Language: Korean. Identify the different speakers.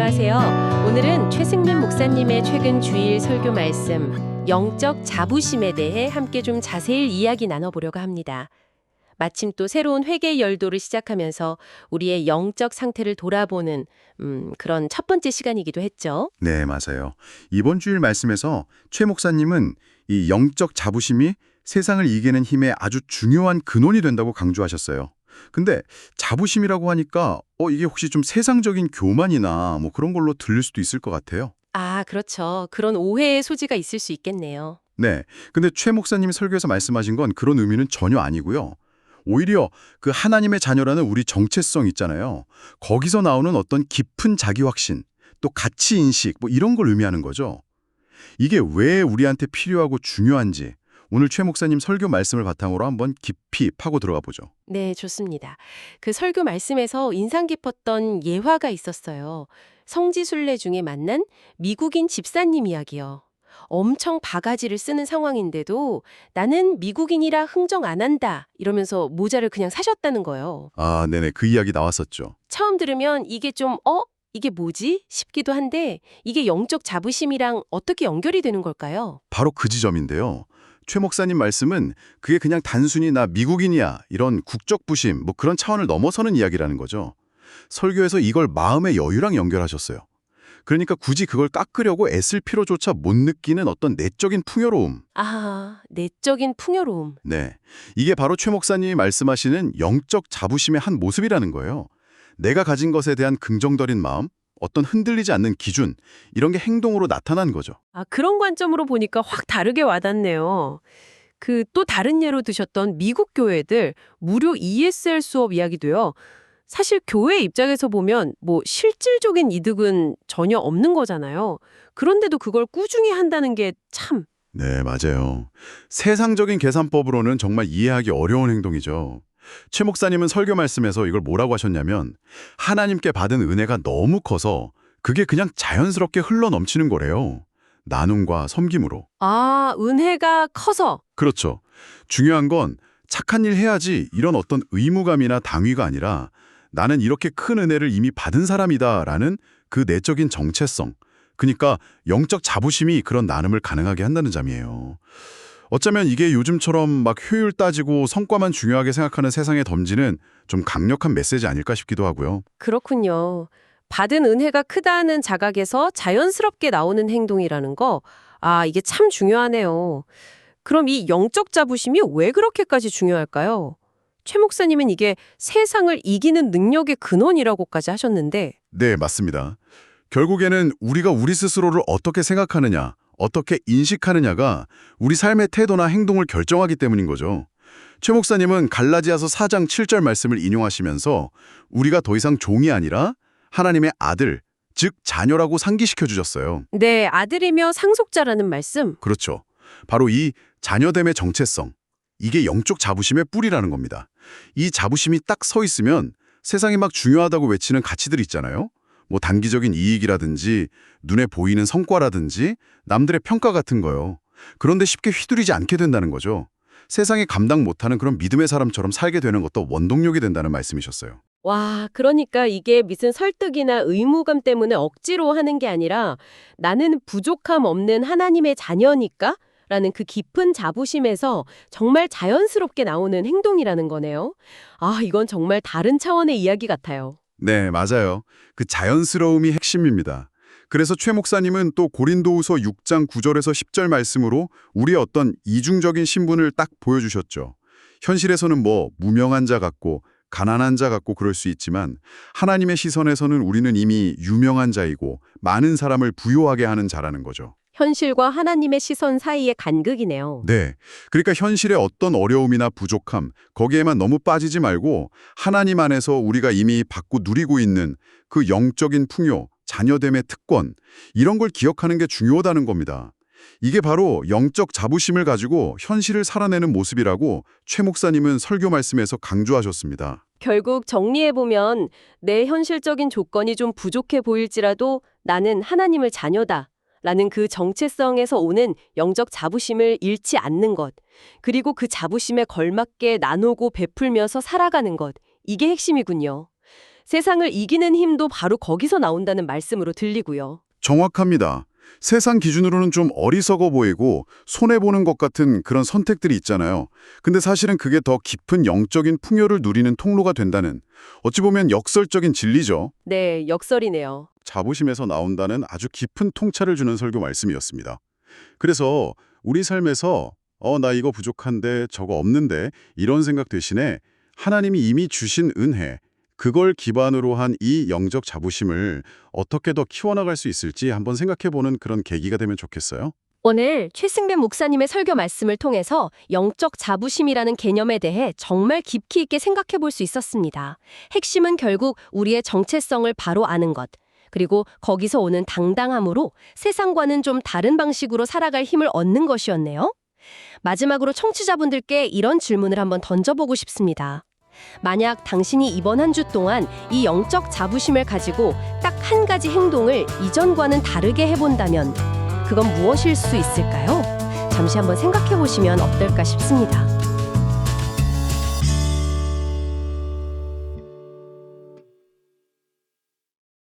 Speaker 1: 안녕하세요. 오늘은 최승민 목사님의 최근 주일 설교 말씀, 영적 자부심에 대해 함께 좀 자세히 이야기 나눠보려고 합니다. 마침 또 새로운 회개 열도를 시작하면서 우리의 영적 상태를 돌아보는 그런 첫 번째 시간이기도 했죠.
Speaker 2: 네, 맞아요. 이번 주일 말씀에서 최 목사님은 이 영적 자부심이 세상을 이기는 힘의 아주 중요한 근원이 된다고 강조하셨어요. 근데 자부심이라고 하니까 이게 혹시 좀 세상적인 교만이나 뭐 그런 걸로 들릴 수도 있을 것 같아요.
Speaker 1: 아, 그렇죠. 그런 오해의 소지가 있을 수 있겠네요.
Speaker 2: 네, 근데 최 목사님이 설교에서 말씀하신 건 그런 의미는 전혀 아니고요. 오히려 그 하나님의 자녀라는 우리 정체성 있잖아요. 거기서 나오는 어떤 깊은 자기 확신, 또 가치 인식 뭐 이런 걸 의미하는 거죠. 이게 왜 우리한테 필요하고 중요한지 오늘 최 목사님 설교 말씀을 바탕으로 한번 깊이 파고 들어가 보죠.
Speaker 1: 네, 좋습니다. 그 설교 말씀에서 인상 깊었던 예화가 있었어요. 성지순례 중에 만난 미국인 집사님 이야기요. 엄청 바가지를 쓰는 상황인데도 나는 미국인이라 흥정 안 한다 이러면서 모자를 그냥 사셨다는 거예요.
Speaker 2: 아, 네네. 그 이야기 나왔었죠.
Speaker 1: 처음 들으면 이게 좀 이게 뭐지? 싶기도 한데 이게 영적 자부심이랑 어떻게 연결이 되는 걸까요?
Speaker 2: 바로 그 지점인데요. 최 목사님 말씀은 그게 그냥 단순히 나 미국인이야 이런 국적 부심 뭐 그런 차원을 넘어서는 이야기라는 거죠. 설교에서 이걸 마음의 여유랑 연결하셨어요. 그러니까 굳이 그걸 깎으려고 애쓸 필요조차 못 느끼는 어떤 내적인 풍요로움.
Speaker 1: 아, 내적인 풍요로움.
Speaker 2: 네, 이게 바로 최 목사님이 말씀하시는 영적 자부심의 한 모습이라는 거예요. 내가 가진 것에 대한 긍정적인 마음, 어떤 흔들리지 않는 기준, 이런 게 행동으로 나타난 거죠.
Speaker 1: 아, 그런 관점으로 보니까 확 다르게 와닿네요. 그 또 다른 예로 드셨던 미국 교회들 무료 ESL 수업 이야기도요. 사실 교회 입장에서 보면 뭐 실질적인 이득은 전혀 없는 거잖아요. 그런데도 그걸 꾸준히 한다는 게 참.
Speaker 2: 네, 맞아요. 세상적인 계산법으로는 정말 이해하기 어려운 행동이죠. 최 목사님은 설교 말씀에서 이걸 뭐라고 하셨냐면 하나님께 받은 은혜가 너무 커서 그게 그냥 자연스럽게 흘러 넘치는 거래요. 나눔과 섬김으로.
Speaker 1: 아, 은혜가 커서.
Speaker 2: 그렇죠. 중요한 건 착한 일 해야지 이런 어떤 의무감이나 당위가 아니라 나는 이렇게 큰 은혜를 이미 받은 사람이다라는 그 내적인 정체성. 그러니까 영적 자부심이 그런 나눔을 가능하게 한다는 점이에요. 어쩌면 이게 요즘처럼 막 효율 따지고 성과만 중요하게 생각하는 세상에 던지는 좀 강력한 메시지 아닐까 싶기도 하고요.
Speaker 1: 그렇군요. 받은 은혜가 크다는 자각에서 자연스럽게 나오는 행동이라는 거. 아, 이게 참 중요하네요. 그럼 이 영적 자부심이 왜 그렇게까지 중요할까요? 최 목사님은 이게 세상을 이기는 능력의 근원이라고까지 하셨는데.
Speaker 2: 네, 맞습니다. 결국에는 우리가 우리 스스로를 어떻게 생각하느냐, 어떻게 인식하느냐가 우리 삶의 태도나 행동을 결정하기 때문인 거죠. 최 목사님은 갈라디아서 4장 7절 말씀을 인용하시면서 우리가 더 이상 종이 아니라 하나님의 아들, 즉 자녀라고 상기시켜 주셨어요.
Speaker 1: 네, 아들이며 상속자라는 말씀.
Speaker 2: 그렇죠. 바로 이 자녀됨의 정체성, 이게 영적 자부심의 뿌리라는 겁니다. 이 자부심이 딱 서 있으면 세상이 막 중요하다고 외치는 가치들 있잖아요. 뭐 단기적인 이익이라든지 눈에 보이는 성과라든지 남들의 평가 같은 거요. 그런데 쉽게 휘둘리지 않게 된다는 거죠. 세상이 감당 못하는 그런 믿음의 사람처럼 살게 되는 것도 원동력이 된다는 말씀이셨어요.
Speaker 1: 와, 그러니까 이게 무슨 설득이나 의무감 때문에 억지로 하는 게 아니라 나는 부족함 없는 하나님의 자녀니까? 라는 그 깊은 자부심에서 정말 자연스럽게 나오는 행동이라는 거네요. 아, 이건 정말 다른 차원의 이야기 같아요.
Speaker 2: 네, 맞아요. 그 자연스러움이 핵심입니다. 그래서 최 목사님은 또 고린도후서 6장 9절에서 10절 말씀으로 우리의 어떤 이중적인 신분을 딱 보여주셨죠. 현실에서는 뭐 무명한 자 같고 가난한 자 같고 그럴 수 있지만 하나님의 시선에서는 우리는 이미 유명한 자이고 많은 사람을 부요하게 하는 자라는 거죠.
Speaker 1: 현실과 하나님의 시선 사이의 간극이네요.
Speaker 2: 네. 그러니까 현실의 어떤 어려움이나 부족함, 거기에만 너무 빠지지 말고 하나님 안에서 우리가 이미 받고 누리고 있는 그 영적인 풍요, 자녀됨의 특권, 이런 걸 기억하는 게 중요하다는 겁니다. 이게 바로 영적 자부심을 가지고 현실을 살아내는 모습이라고 최 목사님은 설교 말씀에서 강조하셨습니다.
Speaker 1: 결국 정리해보면 내 현실적인 조건이 좀 부족해 보일지라도 나는 하나님의 자녀다. 라는 그 정체성에서 오는 영적 자부심을 잃지 않는 것, 그리고 그 자부심에 걸맞게 나누고 베풀면서 살아가는 것, 이게 핵심이군요.
Speaker 3: 세상을 이기는 힘도 바로 거기서 나온다는 말씀으로 들리고요.
Speaker 2: 정확합니다. 세상 기준으로는 좀 어리석어 보이고 손해보는 것 같은 그런 선택들이 있잖아요. 근데 사실은 그게 더 깊은 영적인 풍요를 누리는 통로가 된다는, 어찌 보면 역설적인 진리죠.
Speaker 3: 네, 역설이네요.
Speaker 2: 자부심에서 나온다는 아주 깊은 통찰을 주는 설교 말씀이었습니다. 그래서 우리 삶에서 나 이거 부족한데 저거 없는데 이런 생각 대신에 하나님이 이미 주신 은혜, 그걸 기반으로 한 이 영적 자부심을 어떻게 더 키워나갈 수 있을지 한번 생각해보는 그런 계기가 되면 좋겠어요.
Speaker 3: 오늘 최승배 목사님의 설교 말씀을 통해서 영적 자부심이라는 개념에 대해 정말 깊이 있게 생각해 볼 수 있었습니다. 핵심은 결국 우리의 정체성을 바로 아는 것, 그리고 거기서 오는 당당함으로 세상과는 좀 다른 방식으로 살아갈 힘을 얻는 것이었네요. 마지막으로 청취자분들께 이런 질문을 한번 던져보고 싶습니다. 만약 당신이 이번 한 주 동안 이 영적 자부심을 가지고 딱 한 가지 행동을 이전과는 다르게 해본다면 그건 무엇일 수 있을까요? 잠시 한번 생각해 보시면 어떨까 싶습니다.